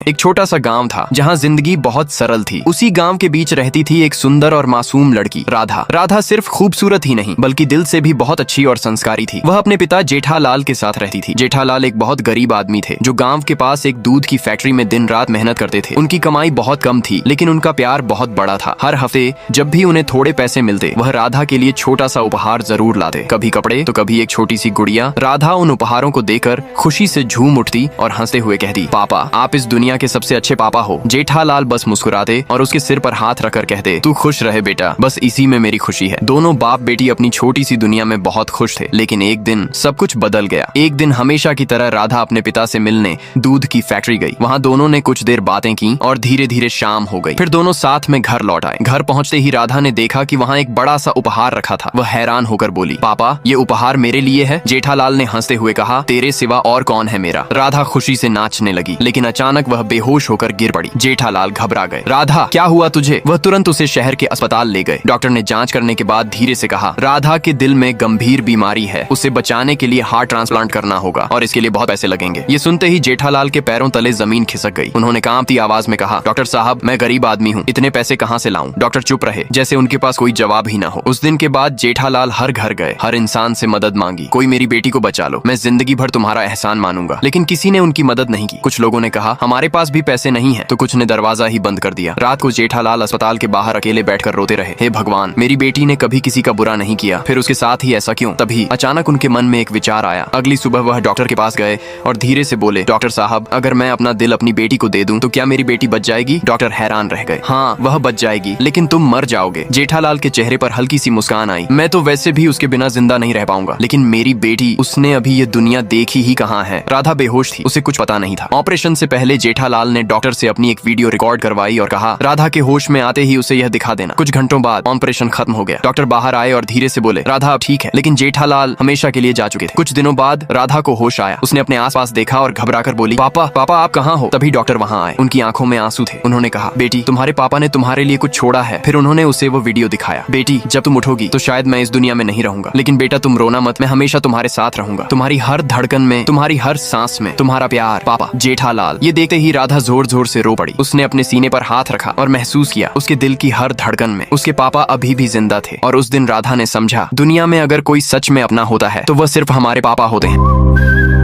एक छोटा सा गांव था जहां जिंदगी बहुत सरल थी। उसी गांव के बीच रहती थी एक सुंदर और मासूम लड़की राधा। राधा सिर्फ खूबसूरत ही नहीं बल्कि दिल से भी बहुत अच्छी और संस्कारी थी। वह अपने पिता जेठालाल के साथ रहती थी। जेठालाल एक बहुत गरीब आदमी थे जो गांव के पास एक दूध की फैक्ट्री में दिन रात मेहनत करते थे। उनकी कमाई बहुत कम थी लेकिन उनका प्यार बहुत बड़ा था। हर हफ्ते जब भी उन्हें थोड़े पैसे मिलते वह राधा के लिए छोटा सा उपहार जरूर लाते, कभी कपड़े तो कभी एक छोटी सी गुड़िया। राधा उन उपहारों को देकर खुशी से झूम उठती और हंसते हुए कहती, पापा आप इस दुनिया के सबसे अच्छे पापा हो। जेठालाल बस मुस्कुराते और उसके सिर पर हाथ रखकर कहते, तू खुश रहे बेटा, बस इसी में मेरी खुशी है। दोनों बाप बेटी अपनी छोटी सी दुनिया में बहुत खुश थे। लेकिन एक दिन सब कुछ बदल गया। एक दिन हमेशा की तरह राधा अपने पिता से मिलने दूध की फैक्ट्री गई। वहाँ दोनों ने कुछ देर बातें की और धीरे धीरे शाम हो गई। फिर दोनों साथ में घर लौट आए। घर पहुँचते ही राधा ने देखा कि वहाँ एक बड़ा सा उपहार रखा था। वह हैरान होकर बोली, पापा ये उपहार मेरे लिए है? जेठालाल ने हंसते हुए कहा, तेरे सिवा और कौन है मेरा। राधा खुशी से नाचने लगी लेकिन अचानक वह बेहोश होकर गिर पड़ी। जेठालाल घबरा गए। राधा क्या हुआ तुझे? वह तुरंत उसे शहर के अस्पताल ले गए। डॉक्टर ने जांच करने के बाद धीरे से कहा, राधा के दिल में गंभीर बीमारी है, उसे बचाने के लिए हार्ट ट्रांसप्लांट करना होगा और इसके लिए बहुत पैसे लगेंगे। ये सुनते ही जेठालाल के पैरों तले जमीन खिसक गई। उन्होंने कांपती आवाज में कहा, डॉक्टर साहब मैं गरीब आदमी हूँ, इतने पैसे कहाँ से लाऊं? डॉक्टर चुप रहे जैसे उनके पास कोई जवाब ही ना हो। उस दिन के बाद जेठालाल हर घर गए, हर इंसान से मदद मांगी, कोई मेरी बेटी को बचा लो, मैं जिंदगी भर तुम्हारा एहसान मानूंगा। लेकिन किसी ने उनकी मदद नहीं की। कुछ लोगों ने कहा हमारे पास भी पैसे नहीं है, तो कुछ ने दरवाजा ही बंद कर दिया। रात को जेठालाल अस्पताल के बाहर अकेले बैठकर रोते रहे, हे भगवान मेरी बेटी ने कभी किसी का बुरा नहीं किया, फिर उसके साथ ही ऐसा क्यों? तभी अचानक उनके मन में एक विचार आया। अगली सुबह वह डॉक्टर के पास गए और धीरे से बोले, डॉक्टर साहब अगर मैं अपना दिल अपनी बेटी को दे दूं तो क्या मेरी बेटी बच जाएगी? डॉक्टर हैरान रह गए, हाँ वह बच जाएगी लेकिन तुम मर जाओगे। जेठालाल के चेहरे पर हल्की सी मुस्कान आई, मैं तो वैसे भी उसके बिना जिंदा नहीं रह पाऊंगा, लेकिन मेरी बेटी, उसने अभी ये दुनिया देखी ही कहाँ है। राधा बेहोश थी, उसे कुछ पता नहीं था। ऑपरेशन से पहले जेठालाल ने डॉक्टर से अपनी एक वीडियो रिकॉर्ड करवाई और कहा, राधा के होश में आते ही उसे यह दिखा देना। कुछ घंटों बाद ऑपरेशन खत्म हो गया। डॉक्टर बाहर आए और धीरे से बोले, राधा अब ठीक है। लेकिन जेठालाल हमेशा के लिए जा चुके थे। कुछ दिनों बाद राधा को होश आया। उसने अपने आसपास देखा और घबराकर बोली, पापा पापा आप कहाँ हो? तभी डॉक्टर वहाँ आए। उनकी आंखों में आंसू थे। उन्होंने कहा, बेटी तुम्हारे पापा ने तुम्हारे लिए कुछ छोड़ा है। फिर उन्होंने उसे वो वीडियो दिखाया। बेटी जब तुम उठोगी तो शायद मैं इस दुनिया में नहीं रहूंगा, लेकिन बेटा तुम रोना मत, मैं हमेशा तुम्हारे साथ रहूंगा, तुम्हारी हर धड़कन में, तुम्हारी हर सांस में, तुम्हारा प्यार पापा। जेठालाल। ये देखते ही राधा जोर जोर से रो पड़ी। उसने अपने सीने पर हाथ रखा और महसूस किया उसके दिल की हर धड़कन में उसके पापा अभी भी जिंदा थे। और उस दिन राधा ने समझा, दुनिया में अगर कोई सच में अपना होता है तो वह सिर्फ हमारे पापा होते हैं।